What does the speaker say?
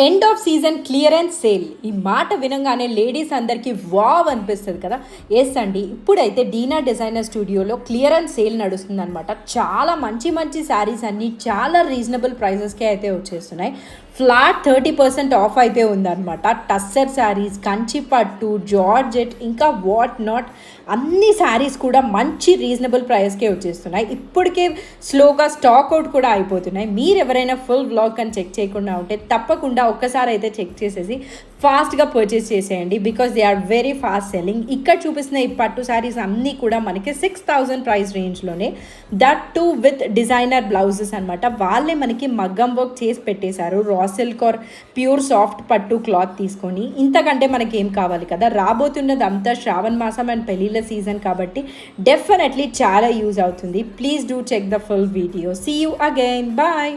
End of season clearance sale ఈ మాట వినంగానే లేడీస్ అందరికీ వావ్ అనిపిస్తుంది కదా. ఎస్ అండి, ఇప్పుడైతే డీనా డిజైనర్ స్టూడియోలో క్లియరెన్స్ సేల్ నడుస్తుంది అనమాట. చాలా మంచి మంచి శారీస్ అన్నీ చాలా రీజనబుల్ ప్రైజెస్కే అయితే వచ్చేస్తున్నాయి. ఫ్లాట్ 30% ఆఫ్ అయితే ఉందన్నమాట. టస్సర్ శారీస్, కంచిపట్టు, జార్జెట్, ఇంకా వాట్ నాట్ అన్ని శారీస్ కూడా మంచి రీజనబుల్ ప్రైస్కే వచ్చేస్తున్నాయి. ఇప్పటికే స్లోగా స్టాక్ అవుట్ కూడా అయిపోతున్నాయి. మీరు ఎవరైనా ఫుల్ వ్లాగ్ అని చెక్ చేయకుండా ఉంటే తప్పకుండా ఒక్కసారి అయితే చెక్ చేసేసి ఫాస్ట్గా పర్చేస్ చేసేయండి. Because they are very fast selling. ఇక్కడ చూపిస్తున్న ఈ పట్టు శారీస్ అన్నీ కూడా మనకి 6,000 ప్రైస్ రేంజ్లోనే, that too with designer blouses అనమాట. వాళ్ళే మనకి మగ్గం వర్క్ చేసి పెట్టేశారు. Raw silk or pure soft పట్టు క్లాత్ తీసుకొని. ఇంతకంటే మనకి ఏం కావాలి కదా. రాబోతున్నది అంతా శ్రావణ మాసం అండ్ పెళ్ళిళ్ళ సీజన్ కాబట్టి డెఫినెట్లీ చాలా యూజ్ అవుతుంది. Please do check the full video. See you again. Bye.